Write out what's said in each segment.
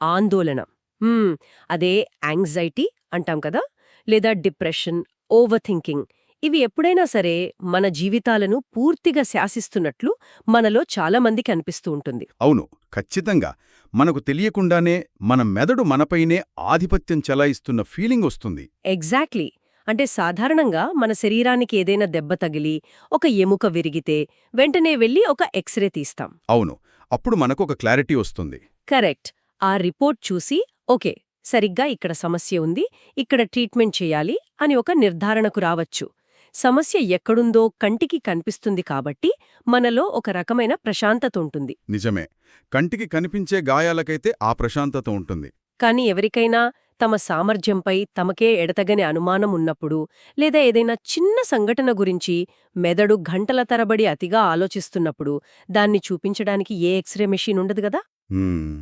ఆందోళన. హ్మ్. అదే యాంగ్జైటీ అంటాం కదా! లేదా డిప్రెషన్, ఓవర్ థింకింగ్ ఇవి ఎప్పుడైనా సరే మన జీవితాలను పూర్తిగా శాసిస్తున్నట్లు మనలో చాలా మందికి అనిపిస్తూ ఉంటుంది. అవును, ఖచ్చితంగా. మనకు తెలియకుండానే మన మెదడు మనపైనే ఆధిపత్యం చెలాయిస్తున్న ఫీలింగ్ వస్తుంది. ఎగ్జాక్ట్లీ. అంటే సాధారణంగా మన శరీరానికి ఏదైనా దెబ్బ తగిలి, ఒక ఎముక విరిగితే వెంటనే వెళ్లి ఒక ఎక్స్‌రే తీస్తాం. అవును, అప్పుడు మనకు ఒక క్లారిటీ వస్తుంది. కరెక్ట్. ఆ రిపోర్ట్ చూసి ఓకే, సరిగ్గా ఇక్కడ సమస్య ఉంది, ఇక్కడ ట్రీట్మెంట్ చేయాలి అని ఒక నిర్ధారణకు రావచ్చు. సమస్య ఎక్కడుందో కంటికి కనిపిస్తుంది కాబట్టి మనలో ఒక రకమైన ప్రశాంతత ఉంటుంది. నిజమే. కంటికి కనిపించే గాయాలకైతే ఆ ప్రశాంతత ఉంటుంది. కానీ ఎవరికైనా తమ సామర్థ్యంపై తమకే ఎడతగని అనుమానం ఉన్నప్పుడు, లేదా ఏదైనా చిన్న సంఘటన గురించి మెదడు గంటల తరబడి అతిగా ఆలోచిస్తున్నప్పుడు దాన్ని చూపించడానికి ఏ ఎక్స్‌రే మెషీన్ ఉండదు గదా! హ్మ్.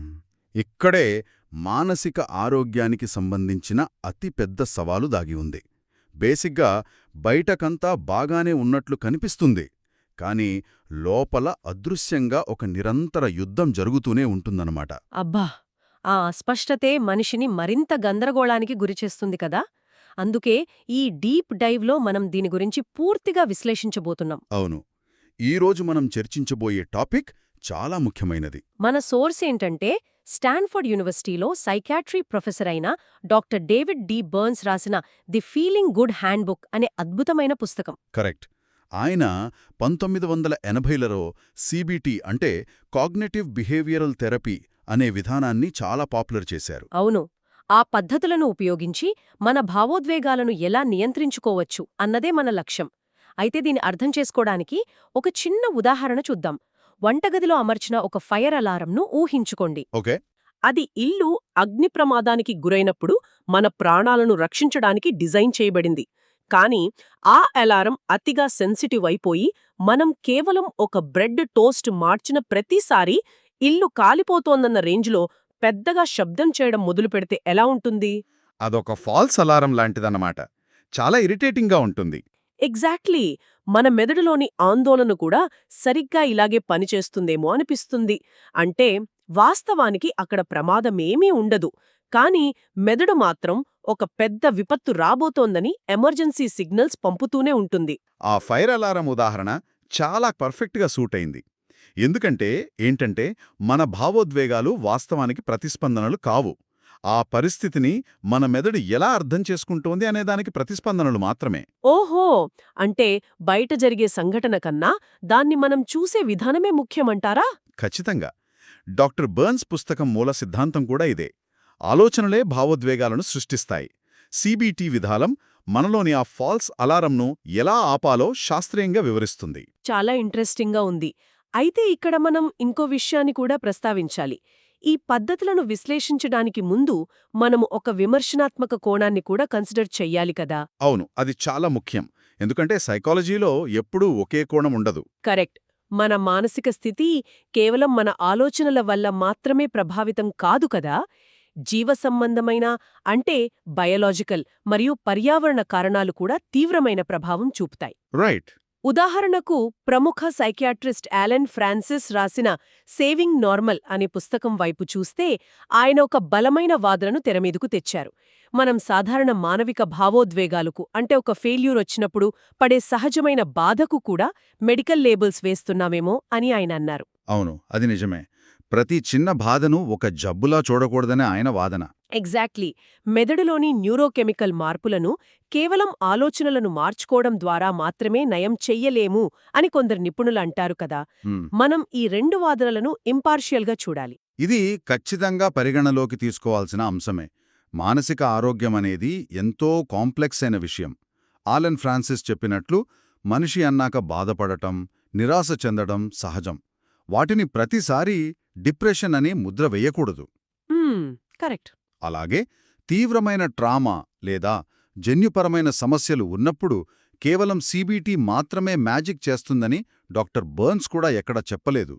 ఇక్కడే మానసిక ఆరోగ్యానికి సంబంధించిన అతి పెద్ద సవాలు దాగి ఉంది. బేసిగ్గా బయటకంతా బాగానే ఉన్నట్లు కనిపిస్తుంది, కానీ లోపల అదృశ్యంగా ఒక నిరంతర యుద్ధం జరుగుతూనే ఉంటుందన్నమాట. అబ్బా! ఆ అస్పష్టతే మనిషిని మరింత గందరగోళానికి గురిచేస్తుంది కదా! అందుకే ఈ డీప్ డైవ్‌లో మనం దీని గురించి పూర్తిగా విశ్లేషించబోతున్నాం. అవును, ఈరోజు మనం చర్చించబోయే టాపిక్ చాలా ముఖ్యమైనది. మన సోర్స్ ఏంటంటే స్టాన్ఫర్డ్ యూనివర్సిటీలో సైకాట్రీ ప్రొఫెసర్ అయిన డాక్టర్ డేవిడ్ డి బర్న్స్ రాసిన ది ఫీలింగ్ గుడ్ హ్యాండ్బుక్ అనే అద్భుతమైన పుస్తకం. కరెక్ట్. ఆయన 1980లలో సీబీటీ అంటే కాగ్నిటివ్ బిహేవియరల్ థెరపీ అనే విధానాన్ని చాలా పాపులర్ చేశారు. అవును. ఆ పద్ధతులను ఉపయోగించి మన భావోద్వేగాలను ఎలా నియంత్రించుకోవచ్చు అన్నదే మన లక్ష్యం. అయితే దీన్ని అర్థం చేసుకోవడానికి ఒక చిన్న ఉదాహరణ చూద్దాం. వంటగదిలో అమర్చిన ఒక ఫైర్ అలారంను ఊహించుకోండి. ఓకే. అది ఇల్లు అగ్ని ప్రమాదానికి గురైనప్పుడు మన ప్రాణాలను రక్షించడానికి డిజైన్ చేయబడింది. కానీ ఆ అలారం అతిగా సెన్సిటివ్ అయిపోయి మనం కేవలం ఒక బ్రెడ్ టోస్ట్ మార్చిన ప్రతిసారీ ఇల్లు కాలిపోతోందన్న రేంజ్లో పెద్దగా శబ్దం చేయడం మొదలుపెడితే ఎలా ఉంటుంది? అదొక ఫాల్స్ అలారం లాంటిదన్నమాట. చాలా ఇరిటేటింగ్గా ఉంటుంది. ఎగ్జాక్ట్లీ. మన మెదడులోని ఆందోళన కూడా సరిగ్గా ఇలాగే పనిచేస్తుందేమో అనిపిస్తుంది. అంటే వాస్తవానికి అక్కడ ప్రమాదమేమీ ఉండదు, కానీ మెదడు మాత్రం ఒక పెద్ద విపత్తు రాబోతోందని ఎమర్జెన్సీ సిగ్నల్స్ పంపుతూనే ఉంటుంది. ఆ ఫైర్ అలారం ఉదాహరణ చాలా పర్ఫెక్ట్గా సూట్ అయింది. ఎందుకంటే ఏంటంటే మన భావోద్వేగాలు వాస్తవానికి ప్రతిస్పందనలు కావు. ఆ పరిస్థితిని మన మెదడు ఎలా అర్థం చేసుకుంటోంది అనేదానికి ప్రతిస్పందనలు మాత్రమే. ఓహో! అంటే బయట జరిగే సంఘటన కన్నా దాన్ని మనం చూసే విధానమే ముఖ్యమంటారా? ఖచ్చితంగా. డాక్టర్ బర్న్స్ పుస్తకం మూల సిద్ధాంతం కూడా ఇదే. ఆలోచనలే భావోద్వేగాలను సృష్టిస్తాయి. సీబీటీ విధానం మనలోని ఆ ఫాల్స్ అలారంను ఎలా ఆపాలో శాస్త్రీయంగా వివరిస్తుంది. చాలా ఇంట్రెస్టింగ్గా ఉంది. అయితే ఇక్కడ మనం ఇంకో విషయాన్ని కూడా ప్రస్తావించాలి. ఈ పద్ధతులను విశ్లేషించడానికి ముందు మనము ఒక విమర్శనాత్మక కోణాన్ని కూడా కన్సిడర్ చెయ్యాలి కదా! అవును, అది చాలా ముఖ్యం. ఎందుకంటే సైకాలజీలో ఎప్పుడూ ఒకే కోణం ఉండదు. కరెక్ట్. మన మానసిక స్థితి కేవలం మన ఆలోచనల వల్ల మాత్రమే ప్రభావితం కాదు కదా! జీవసంబంధమైన అంటే బయోలాజికల్ మరియు పర్యావరణ కారణాలు కూడా తీవ్రమైన ప్రభావం చూపుతాయి. రైట్. ఉదాహరణకు ప్రముఖ సైకియాట్రిస్ట్ యాలెన్ ఫ్రాన్సిస్ రాసిన సేవింగ్ నార్మల్ అనే పుస్తకం వైపు చూస్తే ఆయన ఒక బలమైన వాదనను తెరమీదకు తెచ్చారు. మనం సాధారణ మానవిక భావోద్వేగాలకు అంటే ఒక ఫెయిల్యూర్ వచ్చినప్పుడు పడే సహజమైన బాధకు కూడా మెడికల్ లేబుల్స్ వేస్తున్నామేమో అని ఆయన అన్నారు. అవును, అది నిజమే. ప్రతి చిన్న బాధను ఒక జబ్బులా చూడకూడదనే ఆయన వాదన. ఎగ్జాక్ట్లీ. మెదడులోని న్యూరోకెమికల్ మార్పులను కేవలం ఆలోచనలను మార్చుకోవడం ద్వారా మాత్రమే నయం చెయ్యలేము అని కొందరు నిపుణులు అంటారు కదా! హ్మ్. మనం ఈ రెండు వాదనలను ఇంపార్షియల్గా చూడాలి. ఇది ఖచ్చితంగా పరిగణలోకి తీసుకోవాల్సిన అంశమే. మానసిక ఆరోగ్యం అనేది ఎంతో కాంప్లెక్స్ అయిన విషయం. ఆలెన్ ఫ్రాన్సిస్ చెప్పినట్లు మనిషి అన్నాక బాధపడటం, నిరాశ చెందడం సహజం. వాటిని ప్రతిసారీ డిప్రెషన్ అని ముద్ర వెయ్యకూడదు. కరెక్ట్. అలాగే తీవ్రమైన ట్రామా లేదా జన్యుపరమైన సమస్యలు ఉన్నప్పుడు కేవలం సీబీటీ మాత్రమే మ్యాజిక్ చేస్తుందని డాక్టర్ బర్న్స్ కూడా ఎక్కడా చెప్పలేదు.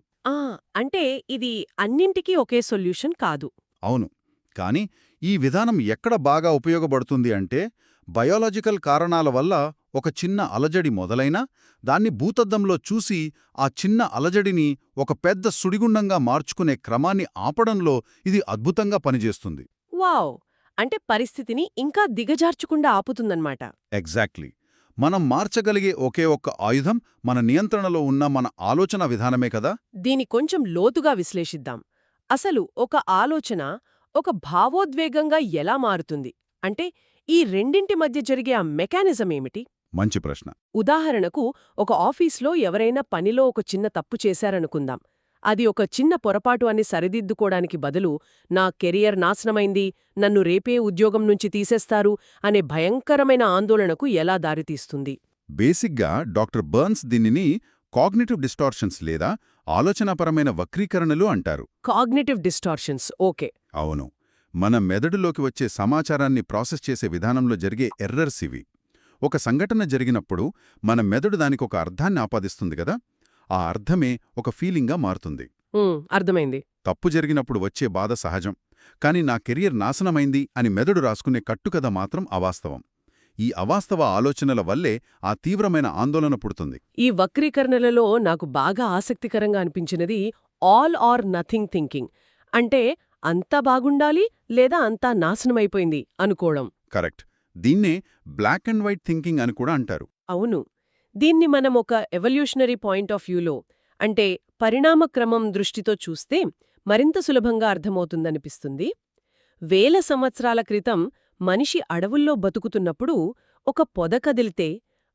అంటే ఇది అన్నింటికీ ఒకే సొల్యూషన్ కాదు. అవును, కానీ ఈ విధానం ఎక్కడ బాగా ఉపయోగపడుతుంది అంటే బయోలాజికల్ కారణాల వల్ల ఒక చిన్న అలజడి మొదలైనా దాన్ని భూతద్దంలో చూసి ఆ చిన్న అలజడిని ఒక పెద్ద సుడిగుండంగా మార్చుకునే క్రమాన్ని ఆపడంలో ఇది అద్భుతంగా పనిచేస్తుంది. వావ్! అంటే పరిస్థితిని ఇంకా దిగజార్చకుండా ఆపుతుందన్నమాట. ఎగ్జాక్ట్లీ. మనం మార్చగలిగే ఒకే ఒక్క ఆయుధం మన నియంత్రణలో ఉన్న మన ఆలోచన విధానమే కదా. దీని కొంచెం లోతుగా విశ్లేషిద్దాం. అసలు ఒక ఆలోచన ఒక భావోద్వేగంగా ఎలా మారుతుంది? అంటే ఈ రెండింటి మధ్య జరిగే ఆ మెకానిజం ఏమిటి? మంచి ప్రశ్న. ఉదాహరణకు ఒక ఆఫీస్లో ఎవరైనా పనిలో ఒక చిన్న తప్పు చేశారనుకుందాం. అది ఒక చిన్న పొరపాటు అని సరిదిద్దుకోడానికి బదులు నా కెరియర్ నాశనమైంది, నన్ను రేపే ఉద్యోగం నుంచి తీసేస్తారు అనే భయంకరమైన ఆందోళనకు ఎలా దారితీస్తుంది? బేసిక్గా డాక్టర్ బర్న్స్ దీనిని కాగ్నిటివ్ డిస్టార్షన్స్ లేదా ఆలోచనాపరమైన వక్రీకరణలు అంటారు. Cognitive distortions, okay. అవును. మన మెదడులోకి వచ్చే సమాచారాన్ని ప్రాసెస్ చేసే విధానంలో జరిగే ఎర్రర్స్ ఇవి. ఒక సంఘటన జరిగినప్పుడు మన మెదడు దానికొక అర్థాన్ని ఆపాదిస్తుంది గదా. ఆ అర్థమే ఒక ఫీలింగ్గా మారుతుంది. అర్థమైంది. తప్పు జరిగినప్పుడు వచ్చే బాధ సహజం, కాని నా కెరియర్ నాశనమైంది అని మెదడు రాసుకునే కట్టుకథ మాత్రం అవాస్తవం. ఈ అవాస్తవ ఆలోచనల వల్లే ఆ తీవ్రమైన ఆందోళన పుడుతుంది. ఈ వక్రీకరణలలో నాకు బాగా ఆసక్తికరంగా అనిపించినది ఆల్ ఆర్ నథింగ్ థింకింగ్. అంటే అంతా బాగుండాలి లేదా అంతా నాశనమైపోయింది అనుకోవడం. కరెక్ట్. దీన్నే బ్లాక్ అండ్ వైట్ థింకింగ్ అని కూడా అంటారు. అవును. దీన్ని మనం ఒక ఎవల్యూషనరీ పాయింట్ ఆఫ్ వ్యూలో, అంటే పరిణామక్రమం దృష్టితో చూస్తే మరింత సులభంగా అర్థమవుతుందనిపిస్తుంది. వేల సంవత్సరాల క్రితం మనిషి అడవుల్లో బతుకుతున్నప్పుడు ఒక పొద కదిలితే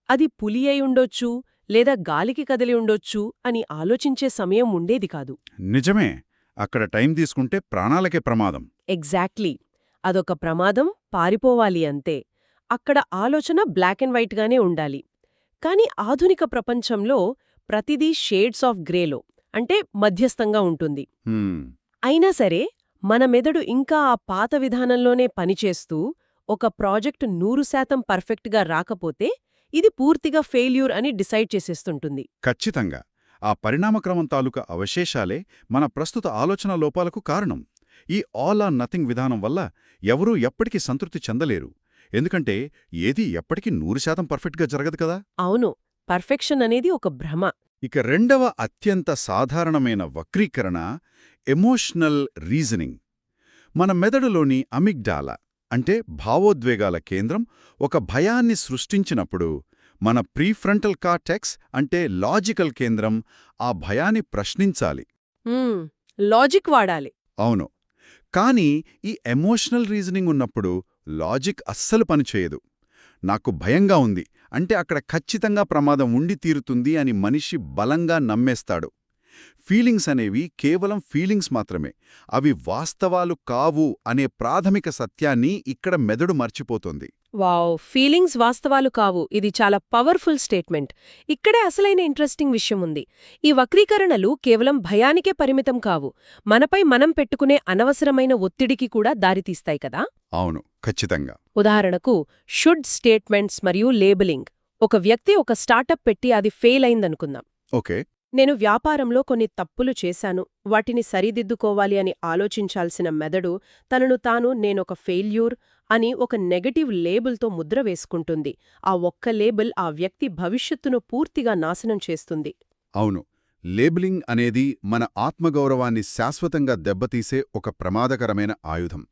అది పులి అయి ఉండొచ్చు లేదా గాలికి కదిలి ఉండొచ్చు అని ఆలోచించే సమయం ఉండేది కాదు. నిజమే. అక్కడ టైం తీసుకుంటే ప్రాణాలకే ప్రమాదం. ఎగ్జాక్ట్లీ. అదొక ప్రమాదం, పారిపోవాలి అంతే. అక్కడ ఆలోచన బ్లాక్ అండ్ వైట్గానే ఉండాలి. కాని ఆధునిక ప్రపంచంలో ప్రతిదీ షేడ్స్ ఆఫ్ గ్రేలో, అంటే మధ్యస్థంగా ఉంటుంది. అయినా సరే మన మెదడు ఇంకా ఆ పాత విధానంలోనే పనిచేస్తూ ఒక ప్రాజెక్టు 100% పర్ఫెక్ట్గా రాకపోతే ఇది పూర్తిగా ఫెయిల్యూర్ అని డిసైడ్ చేసేస్తుంటుంది. ఖచ్చితంగా. ఆ పరిణామక్రమం తాలూకా అవశేషాలే మన ప్రస్తుత ఆలోచన లోపాలకు కారణం. ఈ ఆల్ ఆర్ నథింగ్ విధానం వల్ల ఎవరూ ఎప్పటికీ సంతృప్తి చెందలేరు. ఎందుకంటే ఏదీ ఎప్పటికీ 100% పర్ఫెక్ట్గా జరగదు కదా. అవును, పర్ఫెక్షన్ అనేది ఒక భ్రమ. ఇక రెండవ అత్యంత సాధారణమైన వక్రీకరణ ఎమోషనల్ రీజనింగ్. మన మెదడులోని అమిగ్డాలా అంటే భావోద్వేగాల కేంద్రం ఒక భయాన్ని సృష్టించినప్పుడు మన ప్రీఫ్రంటల్ కార్టెక్స్ అంటే లాజికల్ కేంద్రం ఆ భయాన్ని ప్రశ్నించాలి. లాజిక్ వాడాలి. అవును. కానీ ఈ ఎమోషనల్ రీజనింగ్ ఉన్నప్పుడు లాజిక్ అస్సలు పనిచేయదు. నాకు భయంగా ఉంది అంటే అక్కడ ఖచ్చితంగా ప్రమాదం ఉండి తీరుతుంది అని మనిషి బలంగా నమ్మేస్తాడు. ఫీలింగ్స్ అనేవి కేవలం ఫీలింగ్స్ మాత్రమే, అవి వాస్తవాలు కావు అనే ప్రాథమిక సత్యాన్ని ఇక్కడ మెదడు మర్చిపోతోంది. వావ్, ఫీలింగ్స్ వాస్తవాలు కావు, ఇది చాలా పవర్ఫుల్ స్టేట్మెంట్. ఇక్కడే అసలైన ఇంట్రెస్టింగ్ విషయం ఉంది. ఈ వక్రీకరణలు కేవలం భయానికే పరిమితం కావు, మనపై మనం పెట్టుకునే అనవసరమైన ఒత్తిడికి కూడా దారితీస్తాయి కదా. అవును, ఖచ్చితంగా. ఉదాహరణకు షుడ్ స్టేట్మెంట్స్ మరియు లేబులింగ్. ఒక వ్యక్తి ఒక స్టార్టప్ పెట్టి అది ఫెయిల్ అయిందనుకుందాం. ఓకే. నేను వ్యాపారంలో కొన్ని తప్పులు చేశాను, వాటిని సరిదిద్దుకోవాలి అని ఆలోచించాల్సిన మెదడు తనను తాను నేనొక ఫెయిల్యూర్ అని ఒక నెగటివ్ లేబుల్తో ముద్ర వేసుకుంటుంది. ఆ ఒక్క లేబుల్ ఆ వ్యక్తి భవిష్యత్తును పూర్తిగా నాశనం చేస్తుంది. అవును, లేబులింగ్ అనేది మన ఆత్మగౌరవాన్ని శాశ్వతంగా దెబ్బతీసే ఒక ప్రమాదకరమైన ఆయుధం.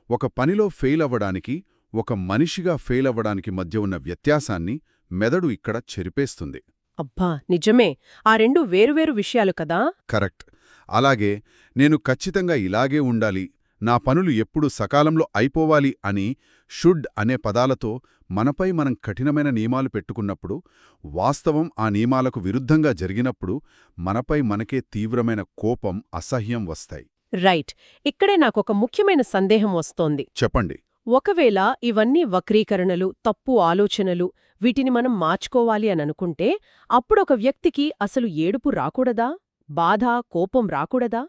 ఒక పనిలో ఫెయిల్ అవ్వడానికి, ఒక మనిషిగా ఫెయిల్ అవ్వడానికి మధ్య ఉన్న వ్యత్యాసాన్ని మెదడు ఇక్కడ చెరిపేస్తుంది. అబ్బా, నిజమే. ఆ రెండు వేరువేరు విషయాలు కదా. కరెక్ట్. అలాగే నేను ఖచ్చితంగా ఇలాగే ఉండాలి, నా పనులు ఎప్పుడూ సకాలంలో అయిపోవాలి అని షుడ్ అనే పదాలతో మనపై మనం కఠినమైన నియమాలు పెట్టుకున్నప్పుడు, వాస్తవం ఆ నియమాలకు విరుద్ధంగా జరిగినప్పుడు మనపై మనకే తీవ్రమైన కోపం, అసహ్యం వస్తాయి. రైట్. ఇక్కడే నాకొక ముఖ్యమైన సందేహం వస్తోంది. చెప్పండి. ఒకవేళ ఇవన్నీ వక్రీకరణలు, తప్పు ఆలోచనలు, వీటిని మనం మార్చుకోవాలి అని అనుకుంటే అప్పుడొక వ్యక్తికి అసలు ఏడుపు రాకూడదా? బాధ, కోపం రాకూడదా?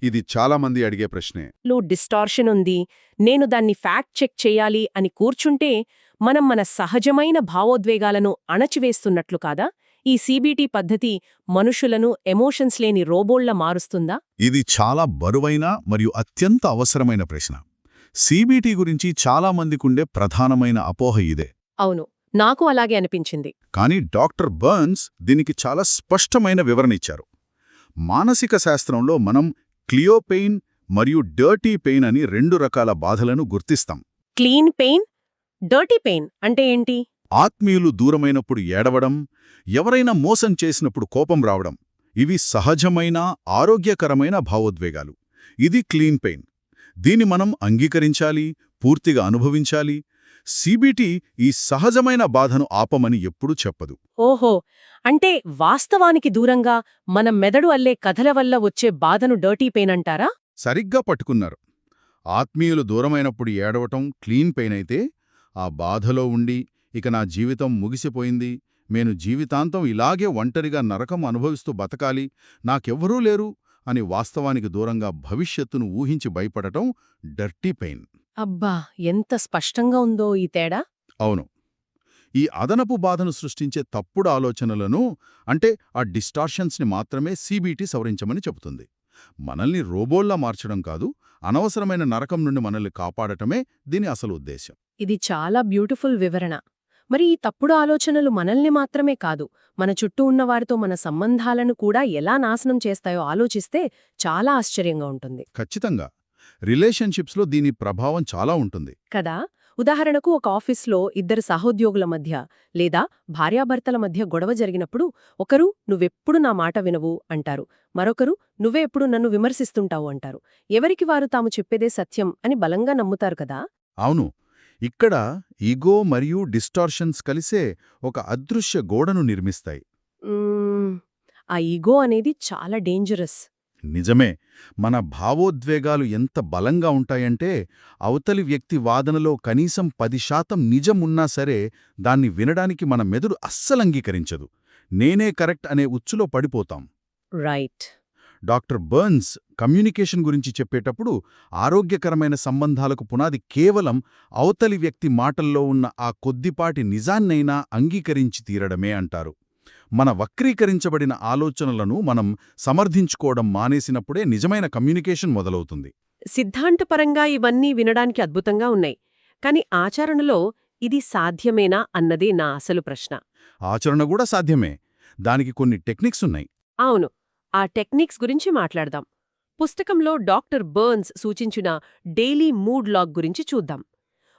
ఇది చాలామంది అడిగే ప్రశ్నే. డిస్టార్షన్ ఉంది, నేను దాన్ని ఫ్యాక్ట్ చెక్ చేయాలి అని కూర్చుంటే మనం మన సహజమైన భావోద్వేగాలను అణచివేస్తున్నట్లు కాదా? ఈ సీబీటీ పద్ధతి మనుషులను ఎమోషన్స్ లేని రోబోళ్ల మారుస్తుందా? ఇది చాలా బరువైన మరియు అత్యంత అవసరమైన ప్రశ్న. సీబీటీ గురించి చాలామందికుండే ప్రధానమైన అపోహ ఇదే. అవును, నాకు అలాగే అనిపించింది. కానీ డాక్టర్ బర్న్స్ దీనికి చాలా స్పష్టమైన వివరణ ఇచ్చారు. మానసిక శాస్త్రంలో మనం క్లియో పెయిన్ మరియు డర్టీ పెయిన్ అని 2 రకాల బాధలను గుర్తిస్తాం. క్లీన్ పెయిన్, డర్టీ పెయిన్ అంటే ఏంటి? ఆత్మీయులు దూరమైనప్పుడు ఏడవడం, ఎవరైనా మోసం చేసినప్పుడు కోపం రావడం, ఇవి సహజమైన ఆరోగ్యకరమైన భావోద్వేగాలు. ఇది క్లీన్ పెయిన్. దీన్ని మనం అంగీకరించాలి, పూర్తిగా అనుభవించాలి. సీబీటీ ఈ సహజమైన బాధను ఆపమని ఎప్పుడూ చెప్పదు. ఓహో, అంటే వాస్తవానికి దూరంగా మన మెదడు అల్లే కథల వల్ల వచ్చే బాధను డర్టీ పెయిన్ అంటారా? సరిగ్గా పట్టుకున్నారు. ఆత్మీయులు దూరమైనప్పుడు ఏడవటం క్లీన్ పెయిన్ అయితే, ఆ బాధలో ఉండి ఇక నా జీవితం ముగిసిపోయింది, నేను జీవితాంతం ఇలాగే ఒంటరిగా నరకం అనుభవిస్తూ బతకాలి, నాకెవ్వరూ లేరు అని వాస్తవానికి దూరంగా భవిష్యత్తును ఊహించి భయపడటం డర్టీ పెయిన్. అబ్బా, ఎంత స్పష్టంగా ఉందో ఈ తేడా! అవును. ఈ అదనపు బాధను సృష్టించే తప్పుడు ఆలోచనలను, అంటే ఆ డిస్టార్షన్స్ని మాత్రమే సీబీటీ సవరించమని చెబుతుంది. మనల్ని రోబోల్లా మార్చడం కాదు, అనవసరమైన నరకం నుండి మనల్ని కాపాడటమే దీని అసలు ఉద్దేశ్యం. ఇది చాలా బ్యూటిఫుల్ వివరణ. మరి ఈ తప్పుడు ఆలోచనలు మనల్ని మాత్రమే కాదు, మన చుట్టూ ఉన్నవారితో మన సంబంధాలను కూడా ఎలా నాశనం చేస్తాయో ఆలోచిస్తే చాలా ఆశ్చర్యంగా ఉంటుంది ఖచ్చితంగా. రిలేషన్షిప్స్లో దీని ప్రభావం చాలా ఉంటుంది. కదా. ఉదాహరణకు, ఒక ఆఫీస్లో 2 సహోద్యోగుల మధ్య లేదా భార్యాభర్తల మధ్య గొడవ జరిగినప్పుడు ఒకరు "నువ్వెప్పుడు నా మాట వినవు" అంటారు, మరొకరు "నువ్వే ఎప్పుడు నన్ను విమర్శిస్తుంటావు" అంటారు. ఎవరికి వారు తాము చెప్పేదే సత్యం అని బలంగా నమ్ముతారు కదా. అవును. ఇక్కడ ఈగో మరియు డిస్టార్షన్స్ కలిసే ఒక అదృశ్య గోడను నిర్మిస్తాయి. ఆ ఈగో అనేది చాలా డేంజరస్. నిజమే. మన భావోద్వేగాలు ఎంత బలంగా ఉంటాయంటే, అవతలి వ్యక్తి వాదనలో కనీసం 10% నిజం ఉన్నా సరే దాన్ని వినడానికి మన మెదడు అస్సలంగీకరించదు. నేనే కరెక్ట్ అనే ఉచ్చులో పడిపోతాం. రైట్. డాక్టర్ బర్న్స్ కమ్యూనికేషన్ గురించి చెప్పేటప్పుడు ఆరోగ్యకరమైన సంబంధాలకు పునాది కేవలం అవతలి వ్యక్తి మాటల్లో ఉన్న ఆ కొద్దిపాటి నిజాన్నైనా అంగీకరించి తీరడమే అంటారు. మన వక్రీకరించబడిన ఆలోచనలను మనం సమర్థించుకోవడం మానేసినప్పుడే నిజమైన కమ్యూనికేషన్ మొదలవుతుంది. సిద్ధాంతపరంగా ఇవన్నీ వినడానికి అద్భుతంగా ఉన్నాయి, కాని ఆచరణలో ఇది సాధ్యమేనా అన్నదే నా అసలు ప్రశ్న. ఆచరణ కూడా సాధ్యమే. దానికి కొన్ని టెక్నిక్స్ ఉన్నాయి. అవును, ఆ టెక్నిక్స్ గురించి మాట్లాడదాం. పుస్తకంలో డాక్టర్ బర్న్స్ సూచించిన డైలీ మూడ్ లాగ్ గురించి చూద్దాం.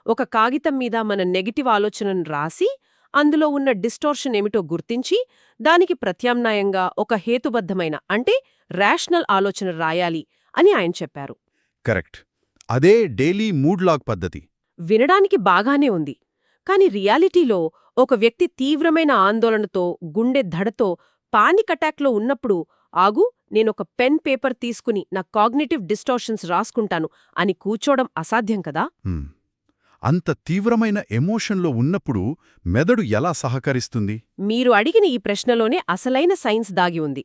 ఒక కాగితం మీద మన నెగటివ్ ఆలోచనను రాసి, అందులో ఉన్న డిస్టార్షన్ ఏమిటో గుర్తించి, దానికి ప్రత్యామ్నాయంగా ఒక హేతుబద్ధమైన అంటే రేషనల్ ఆలోచన రాయాలి అని ఆయన చెప్పారు. కరెక్ట్. అదే డైలీ మూడ్ లాగ్ పద్ధతి. వినడానికి బాగానే ఉంది, కాని రియాలిటీలో ఒక వ్యక్తి తీవ్రమైన ఆందోళనతో, గుండె ధడతో, పానిక్ అటాక్లో ఉన్నప్పుడు "ఆగు, నేనొక పెన్ పేపర్ తీసుకుని నా కాగ్నిటివ్ డిస్టార్షన్స్ రాసుకుంటాను" అని కూర్చోవడం అసాధ్యం కదా. అంత తీవ్రమైన ఎమోషన్లో ఉన్నప్పుడు మెదడు ఎలా సహకరిస్తుంది? మీరు అడిగిన ఈ ప్రశ్నలోనే అసలైన సైన్స్ దాగి ఉంది.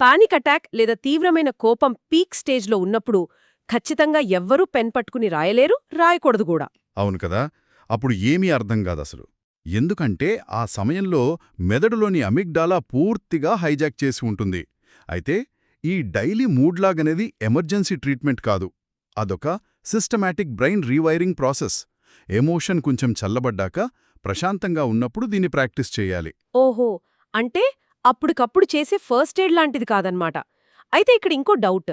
పానిక్ అటాక్ లేదా తీవ్రమైన కోపం పీక్ స్టేజ్లో ఉన్నప్పుడు ఖచ్చితంగా ఎవ్వరూ పెన్ పట్టుకుని రాయలేరు, రాయకూడదు కూడా. అవును కదా. అప్పుడు ఏమీ అర్థం కాదసలు. ఎందుకంటే ఆ సమయంలో మెదడులోని అమిగ్డాలా పూర్తిగా హైజాక్ చేసి ఉంటుంది. అయితే ఈ డైలీ మూడ్లాగ్ అనేది ఎమర్జెన్సీ ట్రీట్మెంట్ కాదు. అదొక systematic brain rewiring process. Emotion కొంచెం చల్లబడ్డాక, ప్రశాంతంగా ఉన్నప్పుడు దీన్ని ప్రాక్టీస్ చేయాలి. ఓహో, అంటే అప్పటికప్పుడు చేసే ఫస్ట్ ఎయిడ్ లాంటిది కాదన్మాట. అయితే ఇక్కడ ఇంకో డౌట్.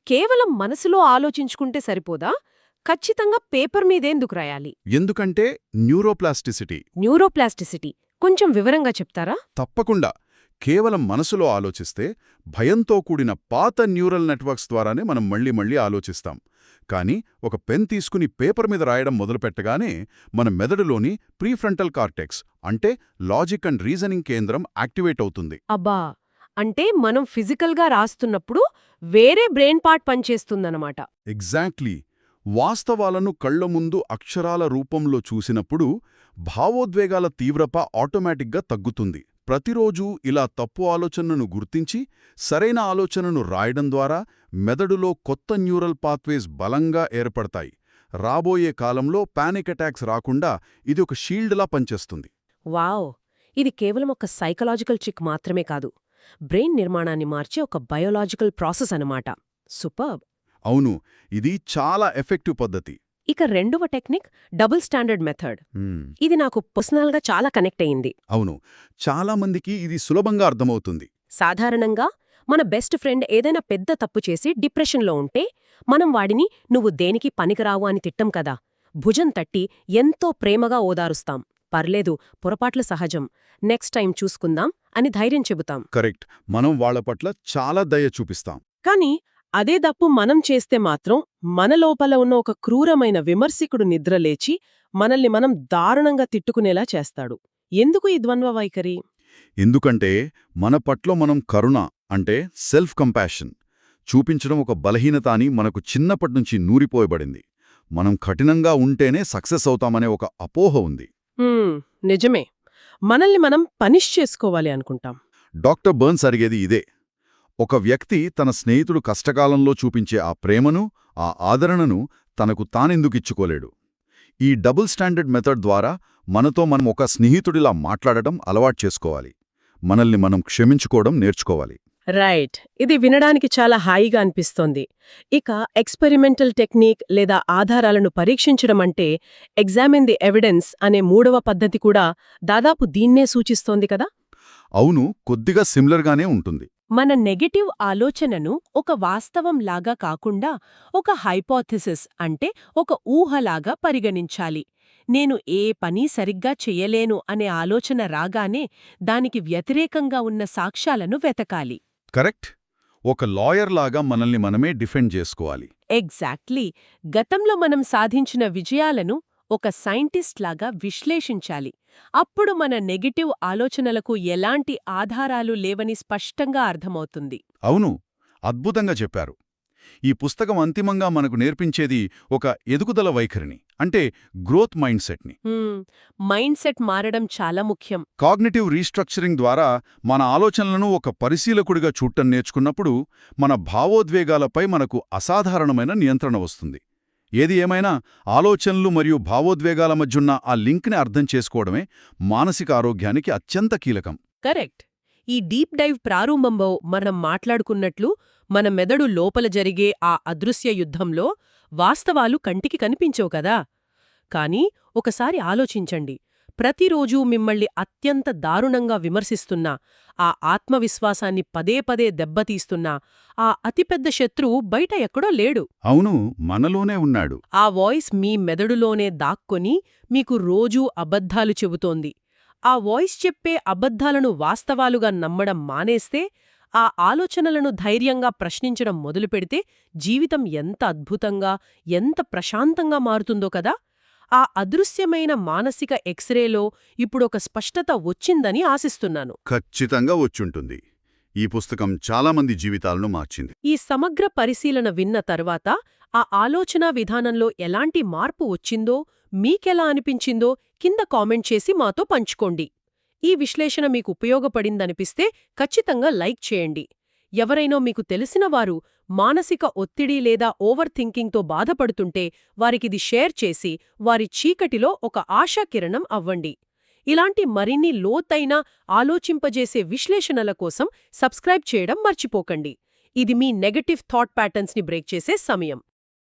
కేవలం మనసులో ఆలోచించుకుంటే సరిపోదా? ఖచ్చితంగా పేపర్ మీదేందుకు రాయాలి? ఎందుకంటే న్యూరోప్లాస్టిసిటీ. న్యూరోప్లాస్టిసిటీ కొంచెం వివరంగా చెప్తారా? తప్పకుండా. కేవలం మనసులో ఆలోచిస్తే భయంతో కూడిన పాత న్యూరల్ నెట్వర్క్స్ ద్వారానే మనం మళ్ళీ ఆలోచిస్తాం. కానీ ఒక పెన్ తీసుకుని పేపర్ మీద రాయడం మొదలుపెట్టగానే మన మెదడులోని ప్రీఫ్రంటల్ కార్టెక్స్ అంటే లాజిక్ అండ్ రీజనింగ్ కేంద్రం యాక్టివేట్ అవుతుంది. అబ్బా, అంటే మనం ఫిజికల్గా రాస్తున్నప్పుడు వేరే బ్రెయిన్ పార్ట్ పనిచేస్తుందన్నమాట. ఎగ్జాక్ట్లీ. వాస్తవాలను కళ్ల ముందు అక్షరాల రూపంలో చూసినప్పుడు భావోద్వేగాల తీవ్రత ఆటోమేటిక్గా తగ్గుతుంది. ప్రతిరోజూ ఇలా తప్పు ఆలోచనను గుర్తించి సరైన ఆలోచనను రాయడం ద్వారా మెదడులో కొత్త న్యూరల్ పాత్వేస్ బలంగా ఏర్పడతాయి. రాబోయే కాలంలో పానిక్ అటాక్స్ రాకుండా ఇది ఒక షీల్డ్లా పనిచేస్తుంది. వావ్, ఇది కేవలం ఒక సైకలాజికల్ ట్రిక్ మాత్రమే కాదు, బ్రెయిన్ నిర్మాణాన్ని మార్చే ఒక బయోలాజికల్ ప్రాసెస్ అన్నమాట. సూపర్బ్. అవును, ఇది చాలా ఎఫెక్టివ్ పద్ధతి. ఇక రెండవ టెక్నిక్ డబుల్ స్టాండర్డ్ మెథడ్. ఇది నాకు పర్సనల్గా చాలా కనెక్ట్ అయింది. అవును, చాలామందికి ఇది సులభంగా అర్థమవుతుంది. సాధారణంగా మన బెస్ట్ ఫ్రెండ్ ఏదైనా పెద్ద తప్పు చేసి డిప్రెషన్లో ఉంటే మనం వాడిని నువ్వు దేనికి పనికిరావు అని తిట్టం కదా. భుజం తట్టి ఎంతో ప్రేమగా ఓదారుస్తాం. పర్లేదు, పొరపాట్లు సహజం, నెక్స్ట్ టైం చూసుకుందాం అని ధైర్యం చెబుతాం. కరెక్ట్, మనం వాళ్ల పట్ల చాలా దయ చూపిస్తాం. కాని అదే తప్పు మనం చేస్తే మాత్రం మన లోపల ఉన్న ఒక క్రూరమైన విమర్శకుడు నిద్రలేచి మనల్ని మనం దారుణంగా తిట్టుకునేలా చేస్తాడు. ఎందుకు ఈ ద్వంద్వ వైఖరి? ఎందుకంటే మన పట్ల మనం కరుణ అంటే సెల్ఫ్ కంపాషన్ చూపించడం ఒక బలహీనత అని మనకు చిన్నప్పటినుంచి నూరిపోయబడింది. మనం కఠినంగా ఉంటేనే సక్సెస్ అవుతామనే ఒక అపోహ ఉంది. నిజమే, మనల్ని మనం పనిష్ చేసుకోవాలి అనుకుంటాం. డాక్టర్ బర్న్స్ అడిగేది ఇదే. ఒక వ్యక్తి తన స్నేహితుడు కష్టకాలంలో చూపించే ఆ ప్రేమను, ఆ ఆదరణను తనకు తానెందుకిచ్చుకోలేడు? ఈ డబుల్ స్టాండర్డ్ మెథడ్ ద్వారా మనతో మనం ఒక స్నేహితుడిలా మాట్లాడటం అలవాటు చేసుకోవాలి. మనల్ని మనం క్షమించుకోవడం నేర్చుకోవాలి. రైట్, ఇది వినడానికి చాలా హాయిగా అనిపిస్తోంది. ఇక ఎక్స్పెరిమెంటల్ టెక్నిక్ లేదా ఆధారాలను పరీక్షించడం అంటే ఎగ్జామిన్ ది ఎవిడెన్స్ అనే మూడవ పద్ధతి కూడా దాదాపు దీన్నే సూచిస్తోంది కదా. అవును, కొద్దిగా సిమిలర్గానే ఉంటుంది. మన నెగటివ్ ఆలోచనను ఒక వాస్తవంలాగా కాకుండా ఒక హైపోథెసిస్ అంటే ఒక ఊహలాగా పరిగణించాలి. నేను ఏ పని సరిగ్గా చెయ్యలేను అనే ఆలోచన రాగానే దానికి వ్యతిరేకంగా ఉన్న సాక్ష్యాలను వెతకాలి. కరెక్ట్, ఒక లాయర్ లాగా మనల్ని మనమే డిఫెండ్ చేసుకోవాలి. ఎగ్జాక్ట్లీ. గతంలో మనం సాధించిన విజయాలను ఒక సైంటిస్ట్ లాగా విశ్లేషించాలి. అప్పుడు మన నెగటివ్ ఆలోచనలకు ఎలాంటి ఆధారాలు లేవని స్పష్టంగా అర్థమవుతుంది. అవును, అద్భుతంగా చెప్పారు. ఈ పుస్తకం అంతిమంగా మనకు నేర్పించేది ఒక ఎదుగుదల వైఖరిని, అంటే గ్రోత్ మైండ్ సెట్ని. మైండ్ సెట్ మారడం చాలా ముఖ్యం. కాగ్నిటివ్ రీస్ట్రక్చరింగ్ ద్వారా మన ఆలోచనలను ఒక పరిశీలకుడిగా చూడటం నేర్చుకున్నప్పుడు మన భావోద్వేగాలపై మనకు అసాధారణమైన నియంత్రణ వస్తుంది. ఏది ఏమైనా ఆలోచనలు మరియు భావోద్వేగాల మధ్యున్న ఆ లింక్ని అర్థం చేసుకోవడమే మానసిక ఆరోగ్యానికి అత్యంత కీలకం. కరెక్ట్. ఈ డీప్ డైవ్ ప్రారంభంలో మనం మాట్లాడుకున్నట్లు మన మెదడు లోపల జరిగే ఆ అదృశ్య యుద్ధంలో వాస్తవాలు కంటికి కనిపించవు కదా. కానీ ఒకసారి ఆలోచించండి, ప్రతిరోజూ మిమ్మల్ని అత్యంత దారుణంగా విమర్శిస్తున్నా, ఆ ఆత్మవిశ్వాసాన్ని పదే పదే దెబ్బతీస్తున్నా ఆ అతిపెద్ద శత్రువు బయట ఎక్కడో లేడు. అవును, మనలోనే ఉన్నాడు. ఆ వాయిస్ మీ మెదడులోనే దాక్కొని మీకు రోజూ అబద్ధాలు చెబుతోంది. ఆ వాయిస్ చెప్పే అబద్ధాలను వాస్తవాలుగా నమ్మడం మానేస్తే, ఆ ఆలోచనలను ధైర్యంగా ప్రశ్నించడం మొదలుపెడితే జీవితం ఎంత అద్భుతంగా, ఎంత ప్రశాంతంగా మారుతుందో కదా. ఆ అదృశ్యమైన మానసిక ఎక్స్రేలో ఇప్పుడొక స్పష్టత వచ్చిందని ఆశిస్తున్నాను. ఖచ్చితంగా వచ్చుంటుంది. ఈ పుస్తకం చాలామంది జీవితాలను మార్చింది. ఈ సమగ్ర పరిశీలన విన్న తర్వాత ఆ ఆలోచనా విధానంలో ఎలాంటి మార్పు వచ్చిందో, మీకెలా అనిపించిందో కింద కామెంట్ చేసి మాతో పంచుకోండి. ఈ విశ్లేషణ మీకు ఉపయోగపడిందనిపిస్తే ఖచ్చితంగా లైక్ చేయండి. ఎవరైనా మీకు తెలిసిన వారు మానసిక ఒత్తిడి లేదా ఓవర్ థింకింగ్తో బాధపడుతుంటే వారికిది షేర్ చేసి వారి చీకటిలో ఒక ఆశాకిరణం అవ్వండి. ఇలాంటి మరిన్ని లోతైన ఆలోచింపజేసే విశ్లేషణల కోసం సబ్స్క్రైబ్ చేయడం మర్చిపోకండి. ఇది మీ నెగటివ్ థాట్ ప్యాటర్న్స్ని బ్రేక్ చేసే సమయం.